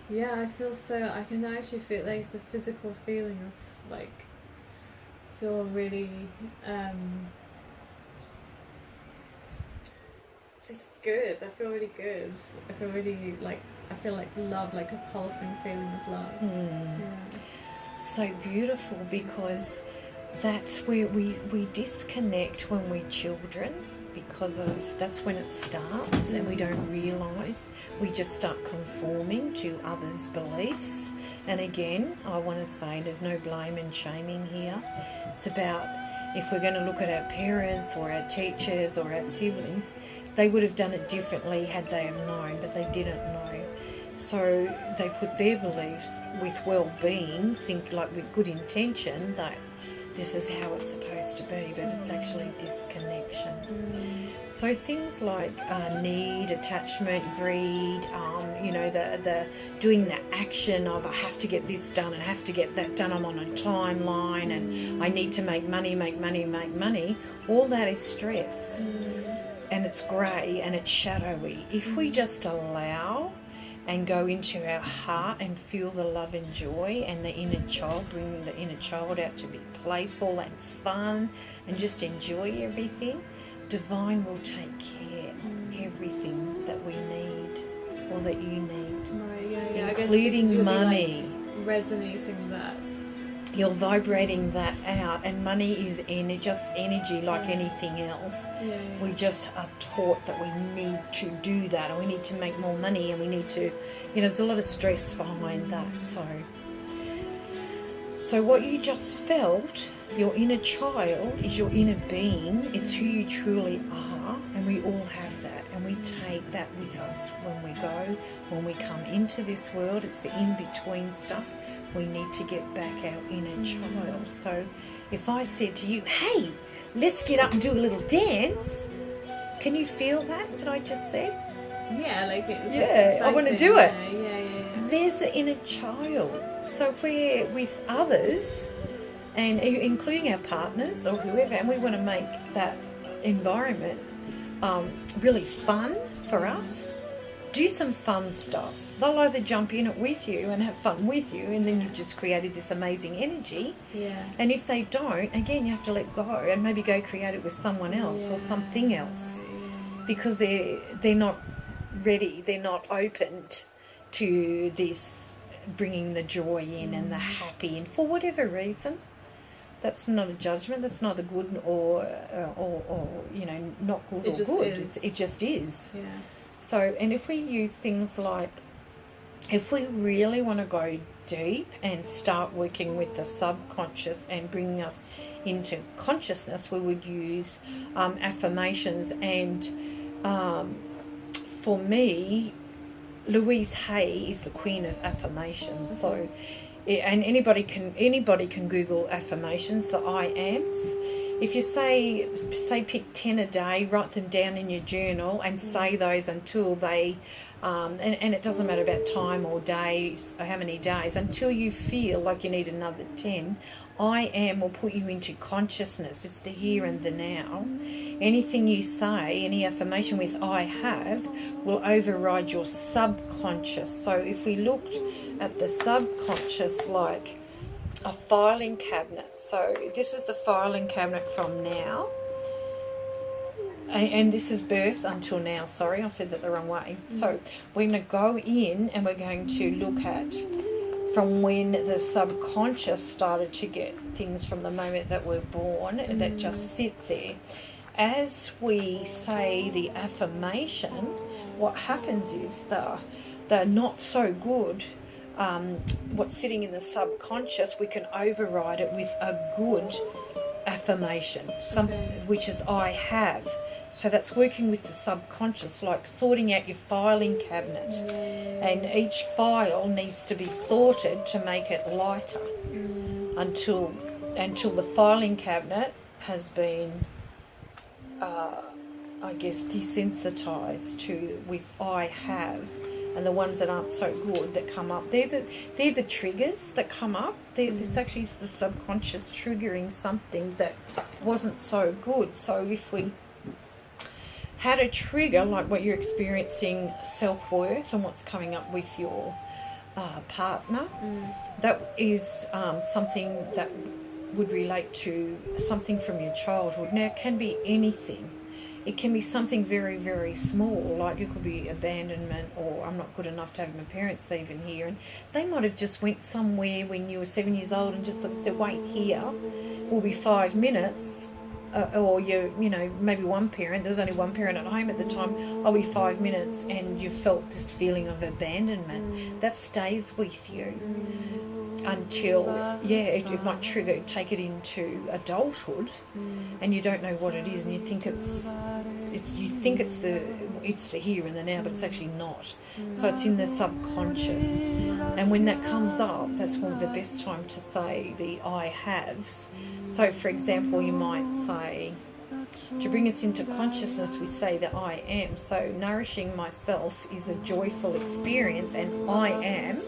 Yeah, I can actually feel like it's a physical feeling of like, feel really, just good. I feel really good. I feel really like, I feel like love, like a pulsing feeling of love. Yeah. So beautiful, because that's where we disconnect when we're children, because of that's when it starts, and we don't realise. We just start conforming to others' beliefs. And again, I want to say there's no blame and shaming here. It's about, if we're going to look at our parents or our teachers or our siblings, they would have done it differently had they have known, but they didn't know. So they put their beliefs with well-being, think like with good intention, that this is how it's supposed to be, but it's actually disconnection. So things like need, attachment, greed, the doing the action of, I have to get this done and I have to get that done, I'm on a timeline and I need to make money, all that is stress. And it's grey and it's shadowy. If we just allow and go into our heart and feel the love and joy and the inner child, bring the inner child out to be playful and fun and just enjoy everything, divine will take care of everything that we need or that you need. Right, yeah. Including money. Like resonating that. You're vibrating that out, and money is just energy like anything else. We just are taught that we need to do that, and we need to make more money, and we need to, there's a lot of stress behind that. So what you just felt, your inner child is your inner being. It's who you truly are, and we all have that, and we take that with us when we go, when we come into this world. It's the in-between stuff. We need to get back our inner child. So if I said to you, hey, let's get up and do a little dance, can you feel that I just said? Yeah, like it's yeah, I want to do it. Yeah. There's the inner child. So if we're with others, and including our partners or whoever, and we want to make that environment really fun for us, do some fun stuff. They'll either jump in it with you and have fun with you, and then you've just created this amazing energy. Yeah. And if they don't, again, you have to let go and maybe go create it with someone else or something else, because they're not ready, they're not opened to this bringing the joy in and the happy, and for whatever reason. That's not a judgment. That's not a good or not good or good. It just is. Yeah. So, and if we use things like, if we really want to go deep and start working with the subconscious and bringing us into consciousness, we would use affirmations. And for me, Louise Hay is the queen of affirmations. So, and anybody can Google affirmations, the I ams. If you say pick 10 a day, write them down in your journal and say those until they, and it doesn't matter about time or days or how many days, until you feel like you need another 10. I am will put you into consciousness. It's the here and the now. Anything you say, any affirmation with I have, will override your subconscious. So if we looked at the subconscious like a filing cabinet. So this is the filing cabinet from now. And this is birth until now. Sorry, I said that the wrong way. So we're going to go in and we're going to look at from when the subconscious started to get things from the moment that we're born that just sit there. As we say the affirmation, what happens is the not so good, what's sitting in the subconscious, we can override it with a good affirmation, which is I have. So that's working with the subconscious, like sorting out your filing cabinet. And each file needs to be sorted to make it lighter until the filing cabinet has been desensitized to with I have. And the ones that aren't so good that come up, they're the triggers that come up. This actually is the subconscious triggering something that wasn't so good. So if we had a trigger like what you're experiencing, self-worth, and what's coming up with your partner, that is something that would relate to something from your childhood. Now, it can be anything. It can be something very, very small, like it could be abandonment, or I'm not good enough to have my parents even here. And they might have just went somewhere when you were 7 years old and just said, wait, here will be 5 minutes. Or you know, maybe one parent, there was only one parent at home at the time, I'll be 5 minutes, and you felt this feeling of abandonment. That stays with you until, it might trigger, take it into adulthood, and you don't know what it is, and you think it's the here and the now, but it's actually not. So it's in the subconscious, and when that comes up, that's one of the best time to say the I haves. So for example, you might say, to bring us into consciousness, we say that I am. So nourishing myself is a joyful experience, and I am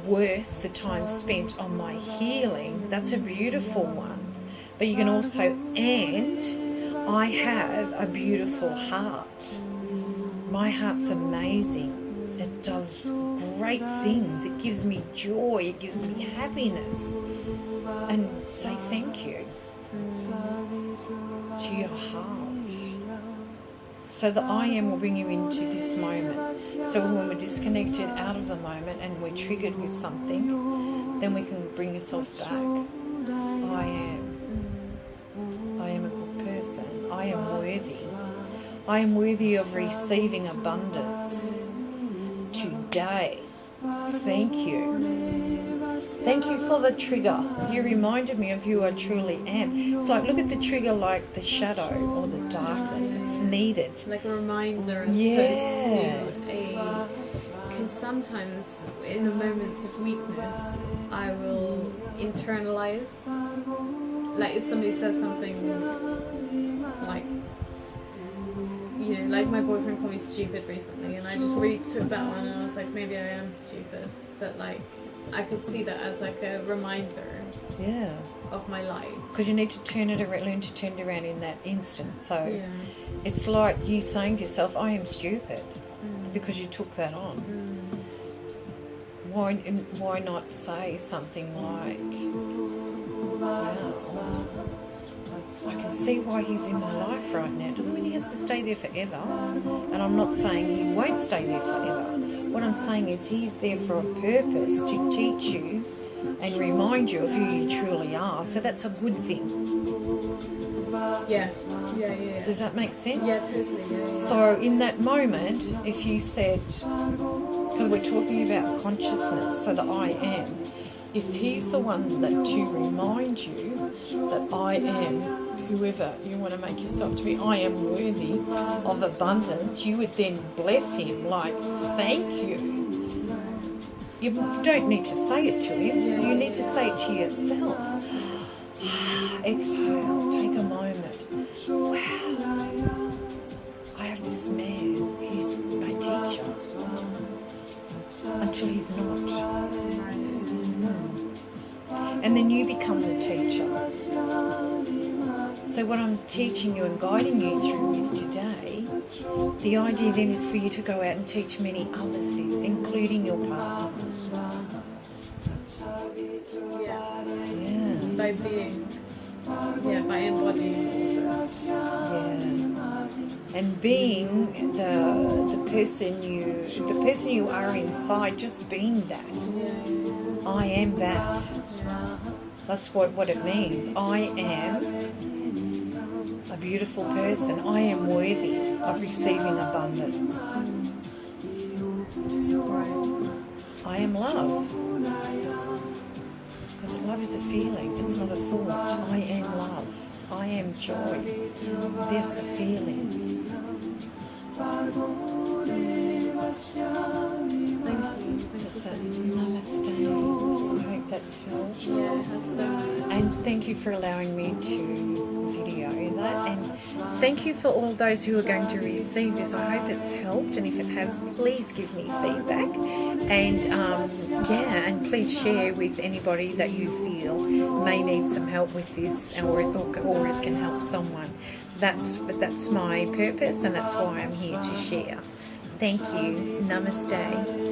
worth the time spent on my healing. That's a beautiful one. But you can also, and I have a beautiful heart. My heart's amazing. It does great things. It gives me joy. It gives me happiness. And say thank you to your heart. So the I am will bring you into this moment. So when we're disconnected out of the moment and we're triggered with something, then we can bring yourself back. I am a good person. I am worthy. I am worthy of receiving abundance today. Thank you. Thank you for the trigger. You reminded me of who I truly am. It's like, look at the trigger like the shadow or the darkness. It's needed. Like a reminder as opposed to a... Because sometimes in the moments of weakness, I will internalize. Like if somebody says something like, you know, like my boyfriend called me stupid recently, and I just really took that one and I was like, maybe I am stupid. But like, I could see that as like a reminder of my light. Because you need to learn to turn it around in that instant. So it's like you saying to yourself, I am stupid, because you took that on. Why not say something like, wow, I can see why he's in my life right now. It doesn't mean he has to stay there forever. And I'm not saying he won't stay there forever. What I'm saying is he's there for a purpose, to teach you and remind you of who you truly are. So that's a good thing. Yeah. Does that make sense? Yeah, totally. Yeah. So in that moment, if you said, because we're talking about consciousness, so the I am, if he's the one that to remind you that I am whoever you want to make yourself to be, I am worthy of abundance, you would then bless him like, thank you. You don't need to say it to him. You need to say it to yourself. Exhale, take a moment. Wow, I have this man, he's my teacher. Until he's not. And then you become the teacher. So what I'm teaching you and guiding you through with today, the idea then is for you to go out and teach many others this, including your partner. By embodying all this. And being the person you are inside, just being that. I am that. That's what it means. I am a beautiful person. I am worthy of receiving abundance. I am love. Because love is a feeling, it's not a thought. I am love. I am joy. That's a feeling. Namaste. I hope that's helped. And thank you for allowing me to video that. And thank you for all those who are going to receive this. I hope it's helped. And if it has, please give me feedback. And and please share with anybody that you feel may need some help with this, or it can help someone. that's my purpose, and that's why I'm here to share. Thank you. Namaste.